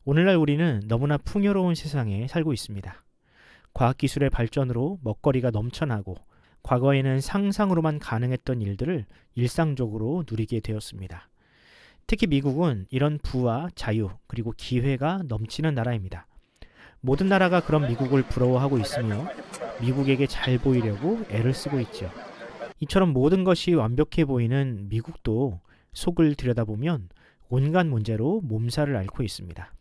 오늘날 우리는 너무나 풍요로운 세상에 살고 있습니다. 과학기술의 발전으로 먹거리가 넘쳐나고 과거에는 상상으로만 가능했던 일들을 일상적으로 누리게 되었습니다. 특히 미국은 이런 부와 자유 그리고 기회가 넘치는 나라입니다. 모든 나라가 그런 미국을 부러워하고 있으며 미국에게 잘 보이려고 애를 쓰고 있죠. 이처럼 모든 것이 완벽해 보이는 미국도 속을 들여다보면 온갖 문제로 몸살을 앓고 있습니다.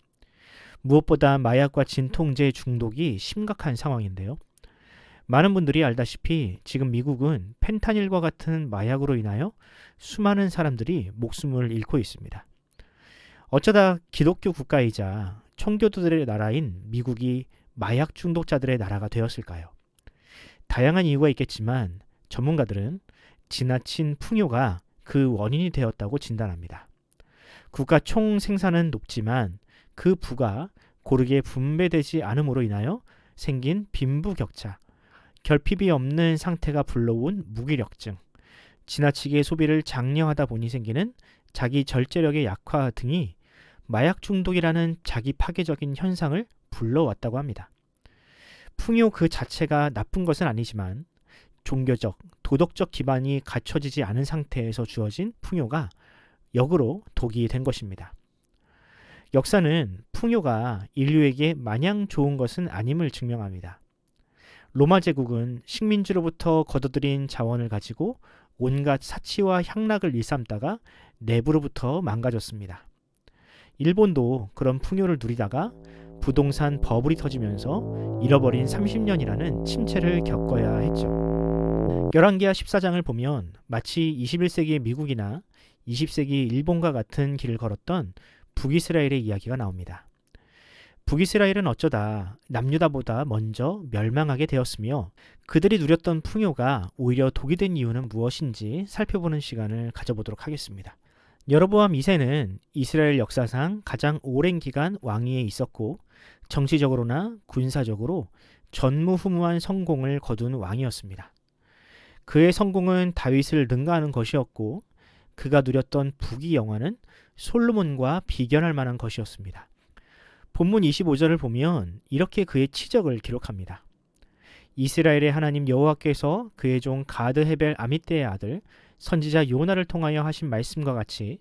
무엇보다 마약과 진통제 중독이 심각한 상황인데요. 많은 분들이 알다시피 지금 미국은 펜타닐과 같은 마약으로 인하여 수많은 사람들이 목숨을 잃고 있습니다. 어쩌다 기독교 국가이자 청교도들의 나라인 미국이 마약 중독자들의 나라가 되었을까요? 다양한 이유가 있겠지만 전문가들은 지나친 풍요가 그 원인이 되었다고 진단합니다. 국가 총 생산은 높지만 그 부가 고르게 분배되지 않음으로 인하여 생긴 빈부격차, 결핍이 없는 상태가 불러온 무기력증, 지나치게 소비를 장려하다 보니 생기는 자기 절제력의 약화 등이 마약 중독이라는 자기 파괴적인 현상을 불러왔다고 합니다. 풍요 그 자체가 나쁜 것은 아니지만 종교적, 도덕적 기반이 갖춰지지 않은 상태에서 주어진 풍요가 역으로 독이 된 것입니다. 역사는 풍요가 인류에게 마냥 좋은 것은 아님을 증명합니다. 로마 제국은 식민지로부터 거둬들인 자원을 가지고 온갖 사치와 향락을 일삼다가 내부로부터 망가졌습니다. 일본도 그런 풍요를 누리다가 부동산 버블이 터지면서 잃어버린 30년이라는 침체를 겪어야 했죠. 열왕기하 14장을 보면 마치 21세기 미국이나 20세기 일본과 같은 길을 걸었던 북이스라엘의 이야기가 나옵니다. 북이스라엘은 어쩌다 남유다보다 먼저 멸망하게 되었으며 그들이 누렸던 풍요가 오히려 독이 된 이유는 무엇인지 살펴보는 시간을 가져보도록 하겠습니다. 여로보암 2세는 이스라엘 역사상 가장 오랜 기간 왕위에 있었고 정치적으로나 군사적으로 전무후무한 성공을 거둔 왕이었습니다. 그의 성공은 다윗을 능가하는 것이었고 그가 누렸던 부귀 영화는 솔로몬과 비견할 만한 것이었습니다. 본문 25절을 보면 이렇게 그의 치적을 기록합니다. 이스라엘의 하나님 여호와께서 그의 종 가드 헤벨 아미떼의 아들 선지자 요나를 통하여 하신 말씀과 같이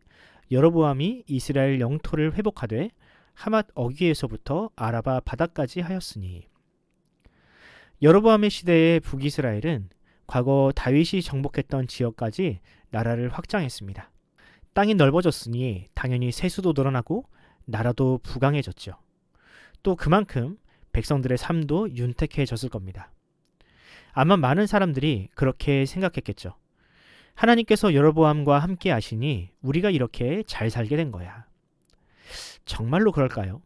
여로보암이 이스라엘 영토를 회복하되 하맛 어귀에서부터 아라바 바다까지 하였으니. 여로보암의 시대의 북이스라엘은 과거 다윗이 정복했던 지역까지 나라를 확장했습니다. 땅이 넓어졌으니 당연히 세수도 늘어나고 나라도 부강해졌죠. 또 그만큼 백성들의 삶도 윤택해졌을 겁니다. 아마 많은 사람들이 그렇게 생각했겠죠. 하나님께서 여로보암과 함께 하시니 우리가 이렇게 잘 살게 된 거야. 정말로 그럴까요?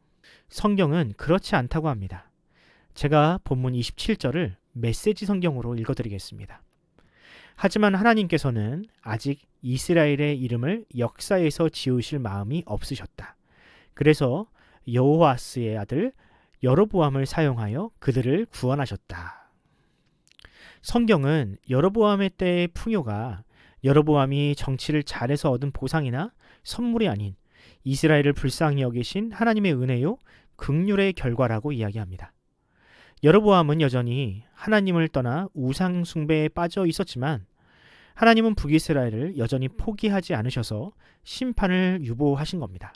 성경은 그렇지 않다고 합니다. 제가 본문 27절을 메시지 성경으로 읽어드리겠습니다. 하지만 하나님께서는 아직 이스라엘의 이름을 역사에서 지우실 마음이 없으셨다. 그래서 여호아스의 아들 여로보암을 사용하여 그들을 구원하셨다. 성경은 여로보암의 때의 풍요가 여로보암이 정치를 잘해서 얻은 보상이나 선물이 아닌 이스라엘을 불쌍히 여기신 하나님의 은혜요 긍휼의 결과라고 이야기합니다. 여로보암은 여전히 하나님을 떠나 우상 숭배에 빠져 있었지만 하나님은 북이스라엘을 여전히 포기하지 않으셔서 심판을 유보하신 겁니다.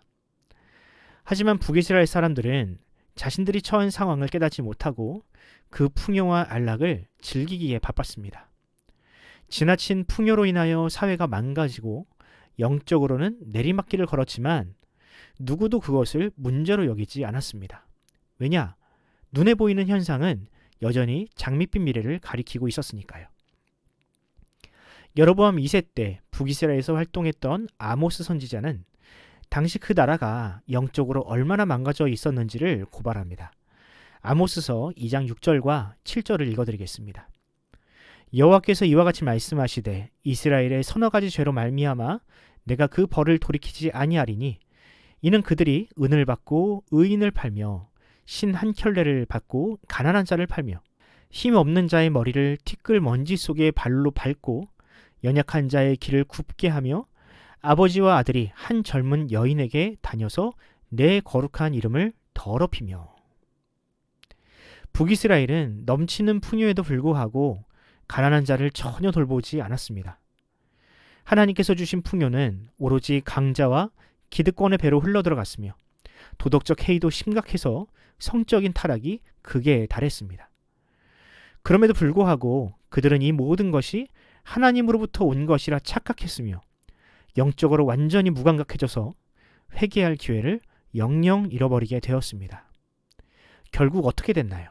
하지만 북이스라엘 사람들은 자신들이 처한 상황을 깨닫지 못하고 그 풍요와 안락을 즐기기에 바빴습니다. 지나친 풍요로 인하여 사회가 망가지고 영적으로는 내리막길을 걸었지만 누구도 그것을 문제로 여기지 않았습니다. 왜냐? 눈에 보이는 현상은 여전히 장밋빛 미래를 가리키고 있었으니까요. 여로보암 2세 때 북이스라엘에서 활동했던 아모스 선지자는 당시 그 나라가 영적으로 얼마나 망가져 있었는지를 고발합니다. 아모스서 2장 6절과 7절을 읽어드리겠습니다. 여호와께서 이와 같이 말씀하시되 이스라엘의 서너 가지 죄로 말미암아 내가 그 벌을 돌이키지 아니하리니 이는 그들이 은을 받고 의인을 팔며 신 한 켤레를 받고 가난한 자를 팔며 힘 없는 자의 머리를 티끌 먼지 속에 발로 밟고 연약한 자의 길을 굽게 하며 아버지와 아들이 한 젊은 여인에게 다녀서 내 거룩한 이름을 더럽히며. 북이스라엘은 넘치는 풍요에도 불구하고 가난한 자를 전혀 돌보지 않았습니다. 하나님께서 주신 풍요는 오로지 강자와 기득권의 배로 흘러들어갔으며 도덕적 해이도 심각해서 성적인 타락이 극에 달했습니다. 그럼에도 불구하고 그들은 이 모든 것이 하나님으로부터 온 것이라 착각했으며 영적으로 완전히 무감각해져서 회개할 기회를 영영 잃어버리게 되었습니다. 결국 어떻게 됐나요?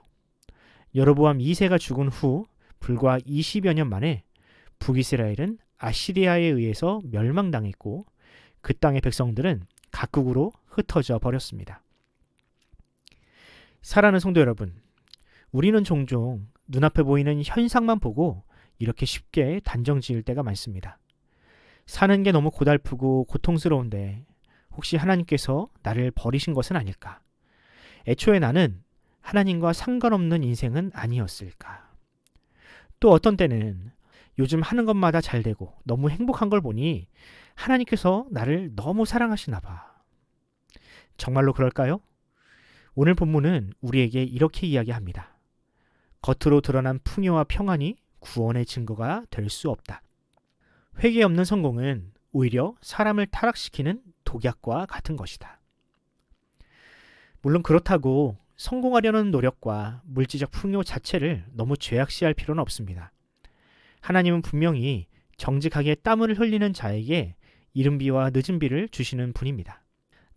여로보암 2세가 죽은 후 불과 20여 년 만에 북이스라엘은 아시리아에 의해서 멸망당했고 그 땅의 백성들은 각국으로 흩어져 버렸습니다. 사랑하는 성도 여러분, 우리는 종종 눈앞에 보이는 현상만 보고 이렇게 쉽게 단정 지을 때가 많습니다. 사는 게 너무 고달프고 고통스러운데 혹시 하나님께서 나를 버리신 것은 아닐까? 애초에 나는 하나님과 상관없는 인생은 아니었을까? 또 어떤 때는 요즘 하는 것마다 잘 되고 너무 행복한 걸 보니 하나님께서 나를 너무 사랑하시나 봐. 정말로 그럴까요? 오늘 본문은 우리에게 이렇게 이야기합니다. 겉으로 드러난 풍요와 평안이 구원의 증거가 될 수 없다. 회개 없는 성공은 오히려 사람을 타락시키는 독약과 같은 것이다. 물론 그렇다고 성공하려는 노력과 물질적 풍요 자체를 너무 죄악시할 필요는 없습니다. 하나님은 분명히 정직하게 땀을 흘리는 자에게 이른 비와 늦은 비를 주시는 분입니다.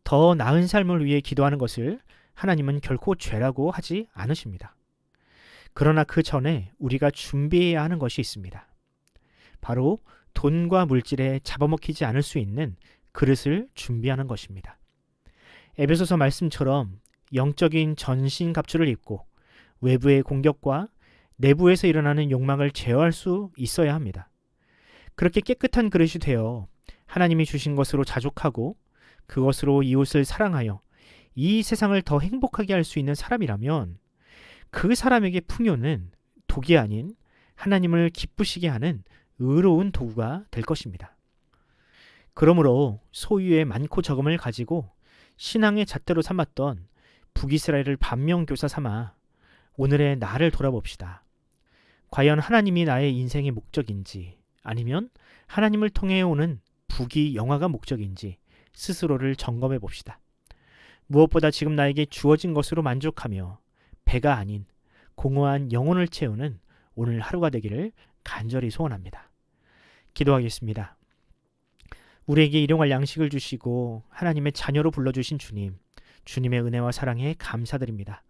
더 나은 삶을 위해 기도하는 것을 하나님은 결코 죄라고 하지 않으십니다. 그러나 그 전에 우리가 준비해야 하는 것이 있습니다. 바로 돈과 물질에 잡아먹히지 않을 수 있는 그릇을 준비하는 것입니다. 에베소서 말씀처럼 영적인 전신갑주를 입고 외부의 공격과 내부에서 일어나는 욕망을 제어할 수 있어야 합니다. 그렇게 깨끗한 그릇이 되어 하나님이 주신 것으로 자족하고 그것으로 이웃을 사랑하여 이 세상을 더 행복하게 할 수 있는 사람이라면 그 사람에게 풍요는 독이 아닌 하나님을 기쁘시게 하는 의로운 도구가 될 것입니다. 그러므로 소유의 많고 적음을 가지고 신앙의 잣대로 삼았던 북이스라엘을 반면교사 삼아 오늘의 나를 돌아봅시다. 과연 하나님이 나의 인생의 목적인지 아니면 하나님을 통해 오는 부귀 영화가 목적인지 스스로를 점검해 봅시다. 무엇보다 지금 나에게 주어진 것으로 만족하며 배가 아닌 공허한 영혼을 채우는 오늘 하루가 되기를 간절히 소원합니다. 기도하겠습니다. 우리에게 일용할 양식을 주시고 하나님의 자녀로 불러주신 주님, 주님의 은혜와 사랑에 감사드립니다.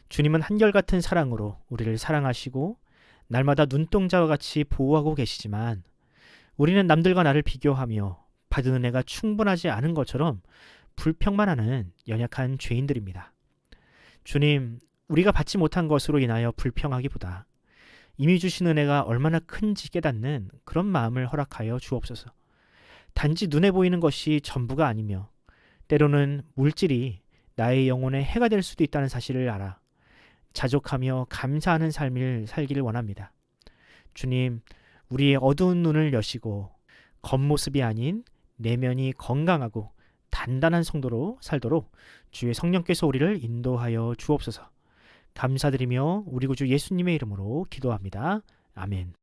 주님은 한결같은 사랑으로 우리를 사랑하시고 날마다 눈동자와 같이 보호하고 계시지만 우리는 남들과 나를 비교하며 받은 은혜가 충분하지 않은 것처럼 불평만 하는 연약한 죄인들입니다. 주님, 우리가 받지 못한 것으로 인하여 불평하기보다 이미 주신 은혜가 얼마나 큰지 깨닫는 그런 마음을 허락하여 주옵소서. 단지 눈에 보이는 것이 전부가 아니며 때로는 물질이 나의 영혼에 해가 될 수도 있다는 사실을 알아 자족하며 감사하는 삶을 살기를 원합니다. 주님, 우리의 어두운 눈을 여시고 겉모습이 아닌 내면이 건강하고 단단한 성도로 살도록 주의 성령께서 우리를 인도하여 주옵소서. 감사드리며 우리 구주 예수님의 이름으로 기도합니다. 아멘.